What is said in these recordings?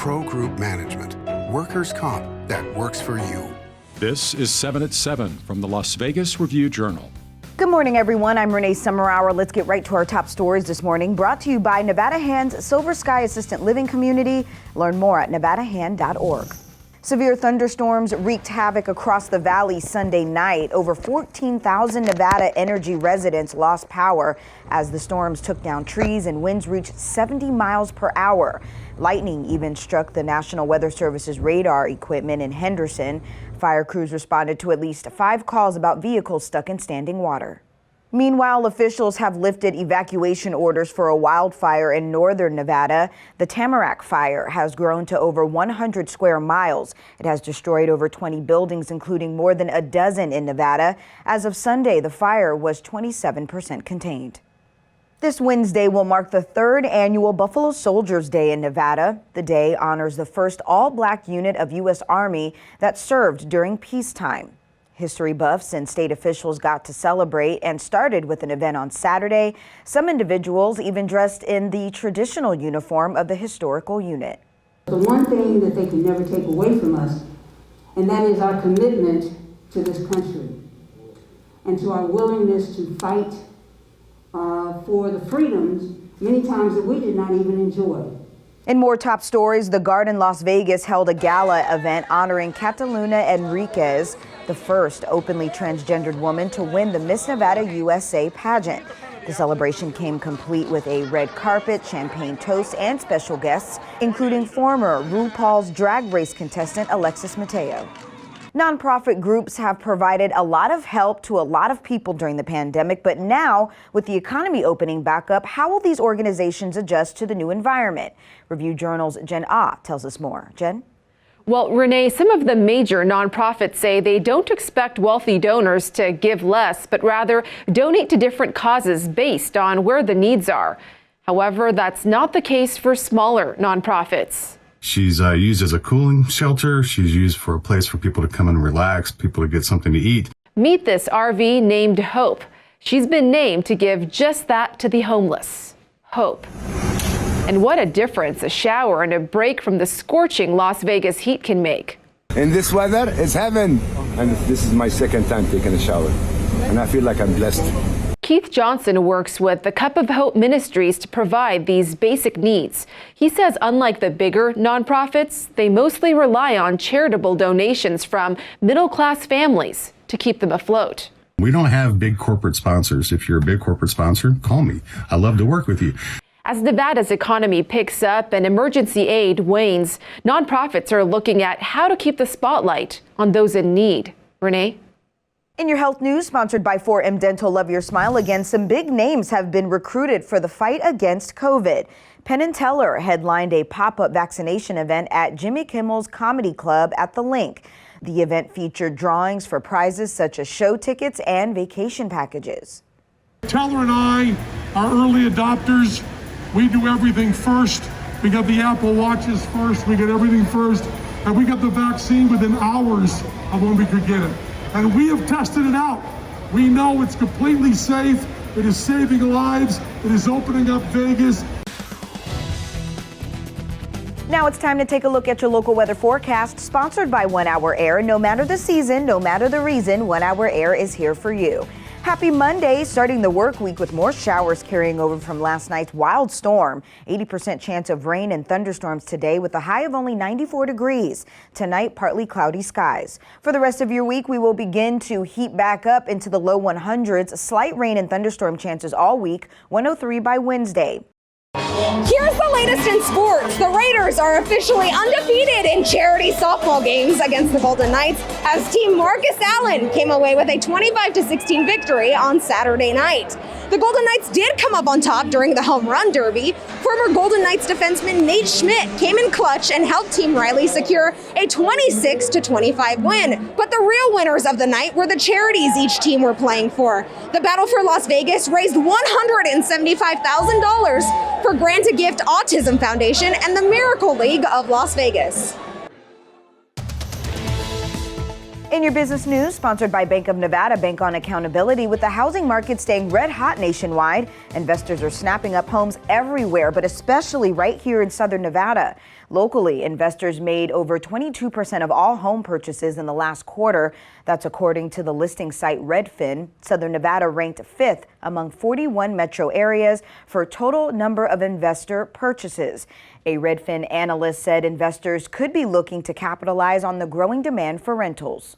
Pro Group Management. Workers' comp that works for you. This is 7 at 7 from the Las Vegas Review-Journal. Good morning, everyone. I'm Renee Summerhour. Let's get right to our top stories this morning. Brought to you by Nevada Hand's Silver Sky Assistant Living Community. Learn more at nevadahand.org. Severe thunderstorms wreaked havoc across the valley Sunday night. Over 14,000 Nevada Energy residents lost power as the storms took down trees and winds reached 70 miles per hour. Lightning even struck the National Weather Service's radar equipment in Henderson. Fire crews responded to at least 5 calls about vehicles stuck in standing water. Meanwhile, officials have lifted evacuation orders for a wildfire in northern Nevada. The Tamarack fire has grown to over 100 square miles. It has destroyed over 20 buildings, including more than a dozen in Nevada. As of Sunday, the fire was 27% contained. This Wednesday will mark the 3rd annual Buffalo Soldiers Day in Nevada. The day honors the first all-black unit of U.S. Army that served during peacetime. History buffs and state officials got to celebrate and started with an event on Saturday. Some individuals even dressed in the traditional uniform of the historical unit. The one thing that they can never take away from us, and that is our commitment to this country and to our willingness to fight for the freedoms many times that we did not even enjoy. In more top stories, the Garden Las Vegas held a gala event honoring Kataluna Enriquez, the first openly transgendered woman to win the Miss Nevada USA pageant. The celebration came complete with a red carpet, champagne toast, and special guests, including former RuPaul's Drag Race contestant Alexis Mateo. Nonprofit groups have provided a lot of help to a lot of people during the pandemic, but now, with the economy opening back up, how will these organizations adjust to the new environment? Review Journal's Jen Ah tells us more. Jen? Well, Renee, some of the major nonprofits say they don't expect wealthy donors to give less, but rather donate to different causes based on where the needs are. However, that's not the case for smaller nonprofits. She's used as a cooling shelter. She's used for a place for people to come and relax, people to get something to eat. Meet this RV named Hope. She's been named to give just that to the homeless. Hope. And what a difference a shower and a break from the scorching Las Vegas heat can make. In this weather, it's heaven. And this is my second time taking a shower. And I feel like I'm blessed. Keith Johnson works with the Cup of Hope Ministries to provide these basic needs. He says unlike the bigger nonprofits, they mostly rely on charitable donations from middle-class families to keep them afloat. We don't have big corporate sponsors. If you're a big corporate sponsor, call me. I love to work with you. As Nevada's economy picks up and emergency aid wanes, nonprofits are looking at how to keep the spotlight on those in need. Renee? In your health news, sponsored by 4M Dental, Love Your Smile. Again, some big names have been recruited for the fight against COVID. Penn and Teller headlined a pop-up vaccination event at Jimmy Kimmel's Comedy Club at the Link. The event featured drawings for prizes such as show tickets and vacation packages. Teller and I are early adopters. We do everything first. We got the Apple Watches first. We get everything first. And we got the vaccine within hours of when we could get it. And we have tested it out. We know it's completely safe. It is saving lives. It is opening up Vegas. Now it's time to take a look at your local weather forecast, sponsored by 1 Hour Air. No matter the season, no matter the reason, 1 Hour Air is here for you. Happy Monday, starting the work week with more showers carrying over from last night's wild storm. 80% chance of rain and thunderstorms today with a high of only 94 degrees. Tonight, partly cloudy skies. For the rest of your week, we will begin to heat back up into the low 100s. Slight rain and thunderstorm chances all week, 103 by Wednesday. Here's the latest in sports. The Raiders are officially undefeated in charity softball games against the Golden Knights as team Marcus Allen came away with a 25-16 victory on Saturday night. The Golden Knights did come up on top during the home run derby. Former Golden Knights defenseman Nate Schmidt came in clutch and helped Team Riley secure a 26-25 win. But the real winners of the night were the charities each team were playing for. The Battle for Las Vegas raised $175,000 for Grant a Gift Autism Foundation and the Miracle League of Las Vegas. In your business news, sponsored by Bank of Nevada, Bank on Accountability. With the housing market staying red hot nationwide, investors are snapping up homes everywhere, but especially right here in southern Nevada. Locally, investors made over 22% of all home purchases in the last quarter. That's according to the listing site Redfin. Southern Nevada ranked 5th among 41 metro areas for total number of investor purchases. A Redfin analyst said investors could be looking to capitalize on the growing demand for rentals.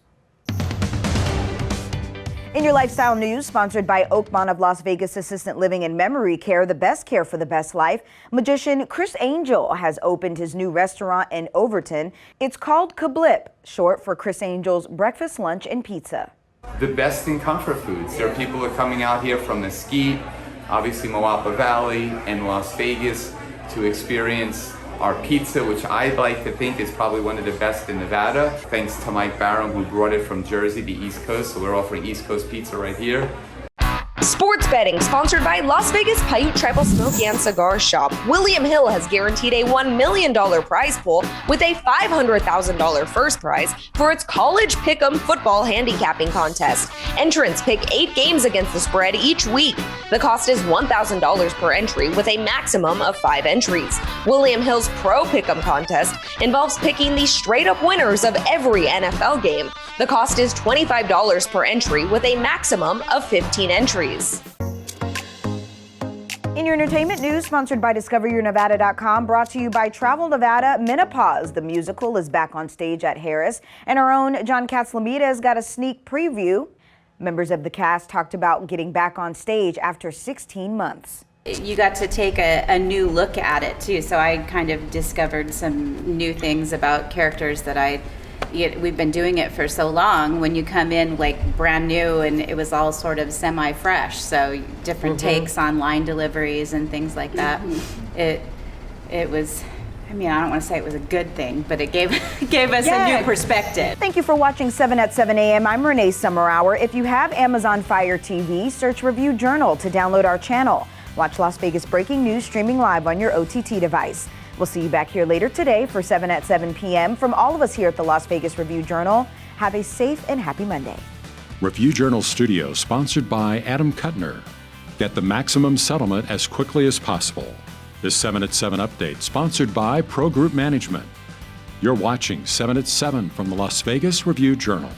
In your lifestyle news, sponsored by Oakmont of Las Vegas Assistant Living and Memory Care, the best care for the best life, magician Criss Angel has opened his new restaurant in Overton. It's called Kablip, short for Criss Angel's Breakfast, Lunch, and Pizza. The best in comfort foods. There are people who are coming out here from Mesquite, obviously Moapa Valley, and Las Vegas to experience our pizza, which I'd like to think is probably one of the best in Nevada, thanks to Mike Barham, who brought it from Jersey, the East Coast. So we're offering East Coast pizza right here. Sports betting sponsored by Las Vegas Paiute Tribal Smoke and Cigar Shop. William Hill has guaranteed a $1 million prize pool with a $500,000 first prize for its college pick'em football handicapping contest. Entrants pick 8 games against the spread each week. The cost is $1,000 per entry with a maximum of 5 entries. William Hill's Pro Pick'em contest involves picking the straight-up winners of every NFL game. The cost is $25 per entry with a maximum of 15 entries. In your entertainment news, sponsored by DiscoverYourNevada.com, brought to you by Travel Nevada. Menopause, the musical, is back on stage at Harris, and our own John Katzlamita has got a sneak preview. Members of the cast talked about getting back on stage after 16 months. You got to take a new look at it, too, so I kind of discovered some new things about characters that we've been doing it for so long. When you come in like brand new, and it was all sort of semi-fresh, so different takes on line deliveries and things like that. It was, I mean, I don't want to say it was a good thing, but it gave us a new perspective. Thank you for watching 7 at 7 a.m. I'm Renee Summerhour. If you have Amazon Fire TV, search Review Journal to download our channel. Watch Las Vegas breaking news streaming live on your OTT device. We'll see you back here later today for 7 at 7 p.m. From all of us here at the Las Vegas Review Journal, have a safe and happy Monday. Review Journal Studio, sponsored by Adam Kuttner. Get the maximum settlement as quickly as possible. This 7 at 7 update, sponsored by Pro Group Management. You're watching 7 at 7 from the Las Vegas Review Journal.